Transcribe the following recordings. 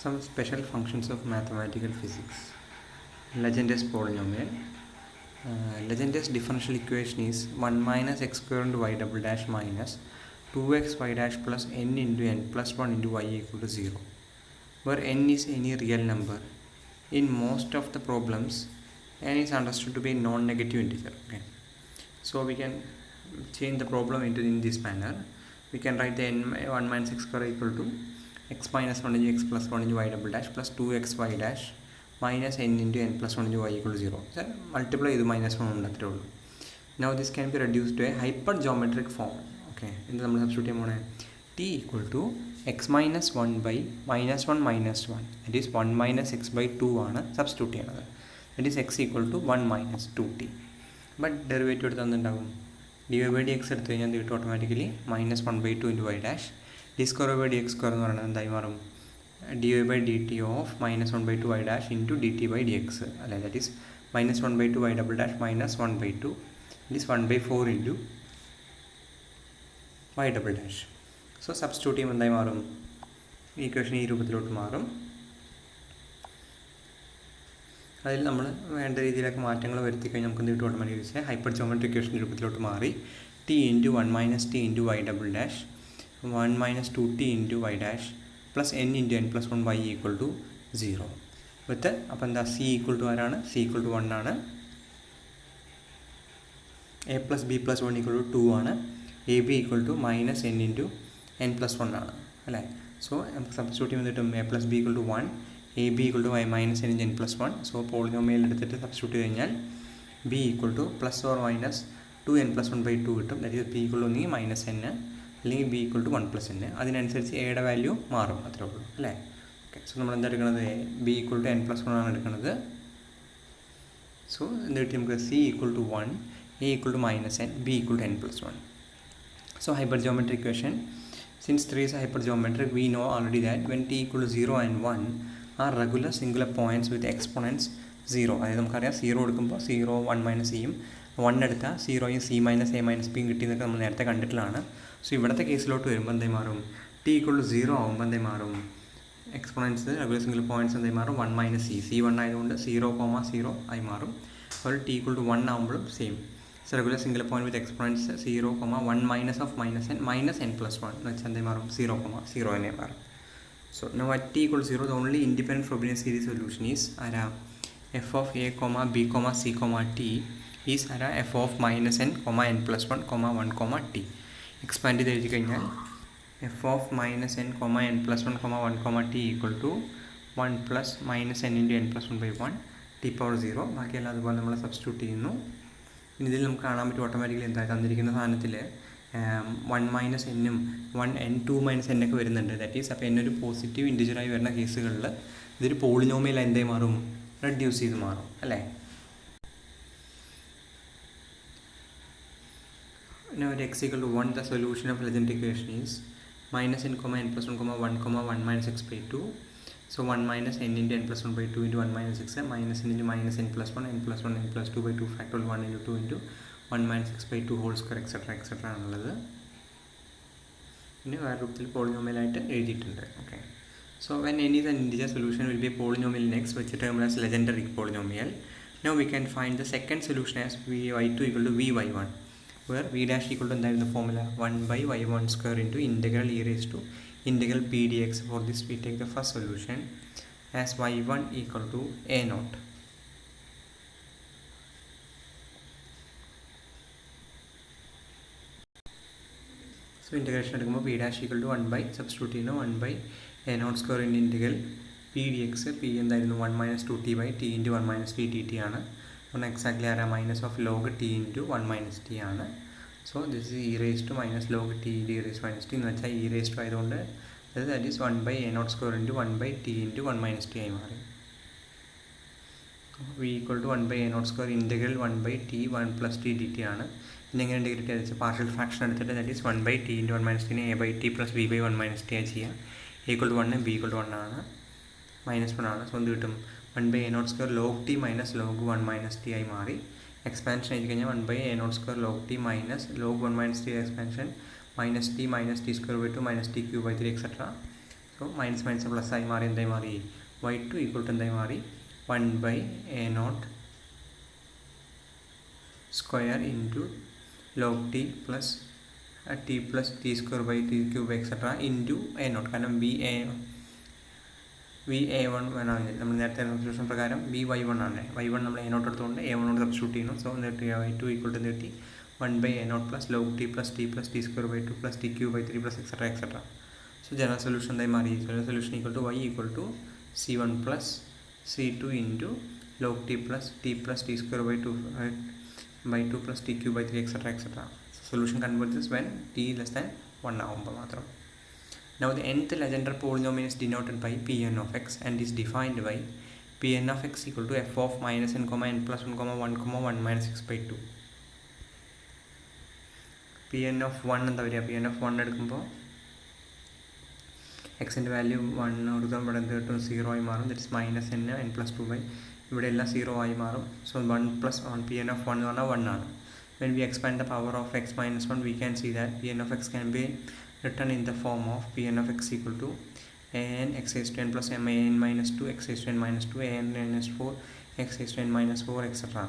Some special functions of mathematical physics. Legend's polynomial. Legend's differential equation is 1 minus x square into y double dash minus 2x y dash plus n into n plus 1 into y equal to 0, where n is any real number. In most of the problems, n is understood to be a non-negative integer. Okay, so we can change the problem in this manner. We can write the n 1 minus x square equal to x minus 1 into x plus 1 into y double dash plus 2x y dash minus n into n plus 1 into y equal to 0. So multiply this minus 1 on. Now this can be reduced to a hypergeometric form. Okay, in the substitute t equal to x minus 1 by minus 1 minus 1. That is 1 minus x by 2 ആണ് substitute ചെയ്യുന്നത്. That is x equal to 1 minus 2t. But derivative എടുത്താൽ dy by dx എടുത്തു കഴിഞ്ഞാൽ ഇത് automatically minus 1 by 2 into y dash. d square by dx square എന്ന് പറയുന്നത് എന്തായി മാറും dy by dt of minus 1 by 2 y dash into dt by dx. അല്ലെ, that is minus 1 by 2 y double dash minus 1 by 2. It is 1 by 4 into y double dash. So substitute ചെയ്യുമ്പോൾ എന്തായി മാറും equation ഈ രൂപത്തിലോട്ട് മാറും. അതിൽ നമ്മൾ വേണ്ട രീതിയിലൊക്കെ മാറ്റങ്ങൾ വരുത്തി കഴിഞ്ഞാൽ നമുക്ക് എന്ത് കിട്ടും ഓട്ടോമാറ്റിക്കലി ഹൈപ്പർ ജോമെട്രിക് ഇക്വേഷൻ രൂപത്തിലോട്ട് മാറി t into 1 minus t into y double dash 1 minus 2t into y dash plus n into n plus 1 y equal to 0 with അപ്പോൾ എന്താ c ഈക്വൽ ടു ആരാണ് c ഈക്വൽ ടു 1 ആണ്, a plus b plus 1 equal to 2 ആണ്, a b equal to minus n into n plus 1 ആണ് അല്ലേ. So നമുക്ക് substitute ചെയ്യുമ്പോൾ കിട്ടും a plus b equal to 1, a b equal to y minus n into n plus 1. So polynomial എടുത്തിട്ട് substitute കഴിഞ്ഞാൽ b equal to plus or minus 2n plus 1 by 2 കിട്ടും. That is b equal to ഒന്നെങ്കിൽ minus n അല്ലെങ്കിൽ b equal to 1 plus n. അതിനനുസരിച്ച് എയുടെ value മാറും, അത്രേ ഉള്ളൂ അല്ലേ. ഓക്കെ, സോ നമ്മൾ എന്താ എടുക്കുന്നത് b equal to n plus 1 ആണ് എടുക്കുന്നത്. സോ എന്ത് കിട്ടി നമുക്ക് c equal to 1, a equal to minus n, b equal to n plus 1. So hypergeometric equation, since 3 is hypergeometric, we know already that when t equal to 0 and 1 are regular singular points with exponents 0. അതായത് നമുക്കറിയാം 0 എടുക്കുമ്പോൾ 0 1 minus സിയും 1 എടുത്താൽ 0യും C minus A minus ബിയും കിട്ടിയെന്നൊക്കെ നമ്മൾ നേരത്തെ കണ്ടിട്ടുള്ളതാണ്. So ഇവിടുത്തെ കേസിലോട്ട് വരുമ്പോൾ എന്തായി മാറും ടി ഈക്വൽ ടു 0 ആകുമ്പോൾ എന്തായി മാറും എക്സ്പോണൻസ് റെഗുലർ സിംഗിൾ പോയിൻറ്റ്സ് എന്തായി മാറും 1 മൈനസ് സി 1 ആയതുകൊണ്ട് 0,0 ആയി മാറും. അതുപോലെ ടി ഈക്വൽ ടു 1 ആകുമ്പോഴും same. So regular singular point with exponents 0, 1 minus of minus n plus 1 എന്ന് വെച്ചാൽ എന്തായി മാറും 0,0 തന്നെ മാറും. So now at t equals 0, the only independent Frobenius series solution is f of a, b, c, t is f of minus n, n plus 1, 1, t. Expand ചെയ്ത് എഴുതി കഴിഞ്ഞാൽ f of minus n, n plus 1, 1, t equal to 1 plus minus n into n plus 1 by 1 t power 0. ബാക്കിയെല്ലാം അതുപോലെ നമ്മൾ substitute ചെയ്യുന്നു. ഇനി ഇതിൽ നമുക്ക് കാണാൻ പറ്റും ഓട്ടോമാറ്റിക്കലി എന്താ തന്നിരിക്കുന്ന സാധനത്തിൽ 1 മൈനസ് എന്നും 2 മൈനസ് എന്നൊക്കെ വരുന്നുണ്ട്. ദാറ്റ് ഈസ് അപ്പോൾ എന്നൊരു പോസിറ്റീവ് ഇൻറ്റിജറായി വരുന്ന കേസുകളിൽ ഇതൊരു പോളിനോമിയൽ എന്തായി മാറും റെഡ്യൂസ് ചെയ്ത് മാറും അല്ലേ. Now at x equal to 1, the solution of Legendre equation is minus n, n plus 1, 1, minus x by 2. So 1 minus n into n plus 1 by 2 into 1 minus x, minus n into minus n plus 1, n plus 1, n plus 2 by 2 factorial 1 into 2 into 1 minus x by 2 whole square etc. ആണുള്ളത്. പിന്നെ വേറെ രൂപത്തിൽ പോളിനോമിയലായിട്ട് എഴുതിയിട്ടുണ്ട്. Okay, so when n is an integer, solution will be a polynomial in x which is termed as Legendre polynomial. Now we can find the second solution as y2 equal to vy1, where v dash equal to എന്തായിരുന്നു formula 1 by y1 square into integral e raised to integral p dx. For this we take the first solution as y1 equal to a naught. So integration എടുക്കുമ്പോൾ p dash equal to 1 by substitute ചെയ്യുന്നു 1 by a naught square into integral p dx. p എന്തായിരുന്നു 1 minus 2t by t into 1 minus t dt ആണ്. അപ്പോൾ exactly ആരാ minus of log t into 1 minus t ആണ്. So this is e raised to minus log t d raised to minus t എന്ന് വെച്ചാൽ e raised to ആയതുകൊണ്ട് that is 1 by a naught square into 1 by t into 1 minus t ആയി മാറി. v equal to 1 by a naught square integral 1 by t 1 plus t dt ആണ്. പിന്നെ എങ്ങനെ integrate ചെയ്ത് വെച്ചാൽ പാർഷ്യൽ ഫ്രാക്ഷൻ എടുത്തിട്ട് that is 1 by t into 1 minus t a by t plus b by 1 minus t ആയി ചെയ്യുക. a equal to 1 b equal to 1 ആണ്, minus 1 ആണ്. സോ എന്ത് കിട്ടും 1 by a naught square log t minus log 1 minus t ആയി മാറി. Expansion ആയി കഴിഞ്ഞാൽ 1 by a naught square log t minus log 1 minus t expansion minus t square by 2 minus t cube by 3 etc. So minus minus plus ആയി മാറി എന്തായി മാറി y2 equal to എന്തായി മാറി 1/a0 square into log t plus t plus t square by t cube etcetera into a0. കാരണം va1 വേണമെങ്കിൽ നമ്മൾ നേരത്തെ സബ്സ്റ്റിറ്റ്യൂഷൻ പ്രകാരം by1 ആണ്. y1 നമ്മൾ a0 എടുത്തുകൊണ്ട് a1 കൊണ്ട് സബ്സ്റ്റിറ്റ്യൂട്ട് ചെയ്യുന്നു. സോ എന്നിട്ട് y2 ഈക്വൽ ടു എന്നിട്ട് 1/a0 plus log t plus t square by 2 plus t cube by 3 plus etcetera etcetera. So general solution എന്തായി മാറി? General solution equal to y equal to c1 plus c2 into log t plus t square by 2 plus t cube by 3 etcetera etcetera. Solution converges when t less than 1 ആകുമ്പോൾ മാത്രം. Now the nth Legendre polynomial is denoted by Pn of x and is defined by Pn of x equal to f of minus n, n plus 1, 1, 1 minus x by 2. Pn of 1 എന്താ വരിക? Pn of 1 എടുക്കുമ്പോൾ എക്സിൻ്റെ value 1 കൊടുക്കാൻ ഇവിടെ എന്ത് കിട്ടും? 0 ആയി മാറും. That is minus n plus 2 by ഇവിടെ എല്ലാം 0 ആയി മാറും. സോ 1 plus 1 Pn of 1 എന്ന് പറഞ്ഞാൽ 1 ആണ്. When we expand the power of x minus 1, we can see that Pn of x can be written in the form of Pn of x equal to an x raised to n plus m an minus 2 x raised to n minus 2 an minus 4 x raised to n minus 4 etc.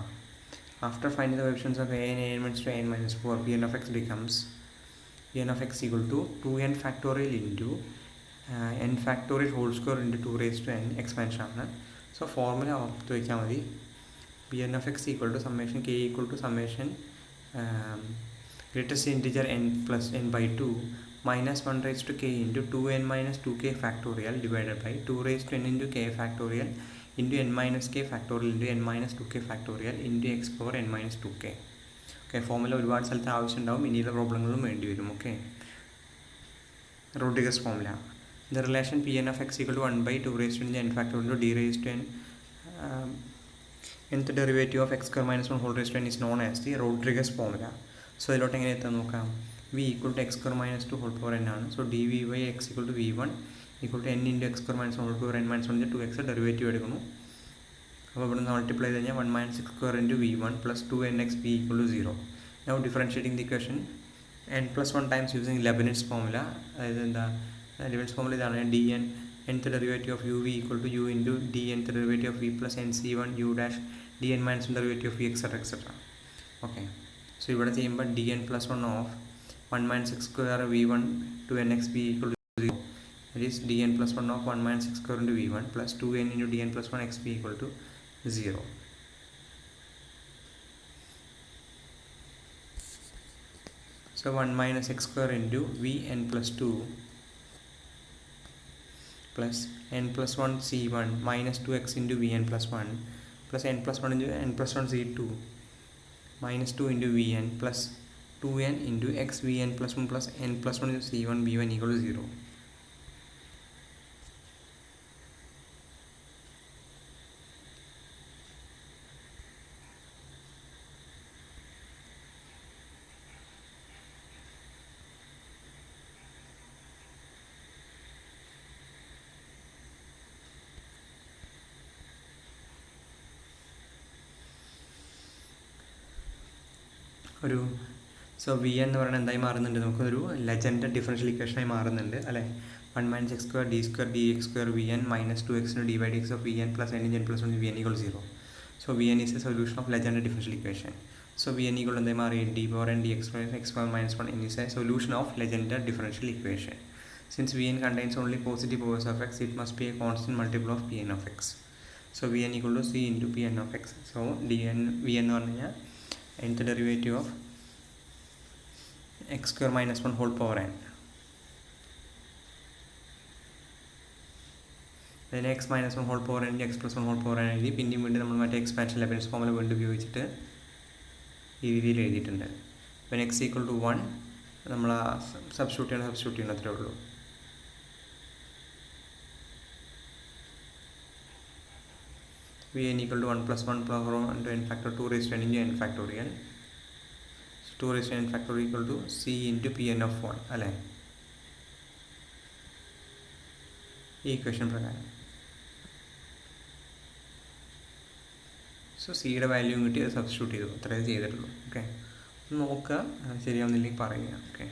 After finding the coefficients of an minus 2 an minus 4, Pn of x becomes Pn of x equal to 2n factorial into n factorial whole square into 2 raised to n expansion ആണ്. So formula ഓർത്ത് വയ്ക്കാൻ മതി. Pn of x equal to summation k equal to summation greatest integer n plus n by 2 minus 1 raised to k into 2n minus 2k factorial divided by 2 raised to n into k factorial into n minus k factorial into n minus 2k factorial into x power n minus 2k. Okay, formula ഒരുപാട് സ്ഥലത്ത് ആവശ്യമുണ്ടാവും. ഇനിയുള്ള പ്രോബ്ലങ്ങളും വേണ്ടി വരും. Okay, Rodrigues formula. The relation Pn of x equal to 1 by 2 raised to n factorial into d raised to n nth derivative of x square minus 1 whole raised to n is known as the Rodriguez formula. So ഇതിലോട്ട് എങ്ങനെ എത്താൻ നോക്കാം? v equal to x square minus 2 whole power n ആണ്. So dv by x equal to v1 equal to n into x square minus 1 whole power n minus 1 2x derivative എടുക്കുന്നു. അപ്പോൾ ഇവിടെ നിന്ന് multiply ചെയ്ത് കഴിഞ്ഞാൽ 1 minus x square into v1 plus 2nx v equal to 0. Now differentiating the equation n plus 1 times using Leibniz formula. അതായത് എന്താ Leibniz formula ഇതാണ്. dn nth derivative of uv equal to u into dnth derivative of v plus nc1 u dash dn minus derivative of v etc etc. Okay, so ഇവിടെ ചെയ്യുമ്പോൾ dn plus 1 of 1 minus x square v1 to nx v equal to 0. That is dn plus 1 of 1 minus x square into v1 plus 2n into dn plus 1 x v equal to 0. So 1 minus x square into vn plus 2 plus n plus 1 c1 minus 2x into vn plus 1 plus n plus 1 into n plus 1 c2 minus 2 into vn plus 2n into x vn plus 1 plus n plus 1 into c1 v1 equal to 0. ഒരു so we എന്ന് പറയുന്നത് എന്തായി മാറുന്നുണ്ട്? നമുക്കൊരു legend differential ഇക്വേഷനായി മാറുന്നുണ്ട് അല്ലേ? 1 minus x square d square dx square vn minus 2x into d by dx of vn plus n into n plus 1 vn equals 0. So vn is a solution of Legendre differential equation. So vn equal to എന്തായി മാറി? d power n dx x power minus 1 n is a solution of Legendre differential equation. Since vn contains only positive powers of x, it must be a constant multiple of pn of x. So vn equal to c into pn of x. So dn vn എന്ന് പറഞ്ഞു കഴിഞ്ഞാൽ nth derivative of x square minus 1 whole power n. then x minus 1 whole power n x plus 1 whole power n എഴുതി. പിന്നെയും വീണ്ടും നമ്മൾ മറ്റേ expansion Leibniz formula വീണ്ടും ഉപയോഗിച്ചിട്ട് ഈ രീതിയിൽ എഴുതിയിട്ടുണ്ട്. when x equal to 1 നമ്മൾ സബ്സ്റ്റിറ്റ്യൂട്ട് ചെയ്യണം അത്രേ ഉള്ളൂ. vn equal to 1 plus 1 power 1 into n factor 2 raised to n into n factorial. So 2 raised to n factorial equal to c into pn of 1 അല്ലേ? ഈ ഇക്വേഷൻ പ്രകാരം. So സിയുടെ value കിട്ടി അത് സബ്സ്റ്റിറ്റ്യൂട്ട് ചെയ്തു. അത്രേ ചെയ്തിട്ടുള്ളൂ. ഓക്കെ, നോക്കുക, ശരിയാവുന്നില്ലെങ്കിൽ പറയുക. ഓക്കെ.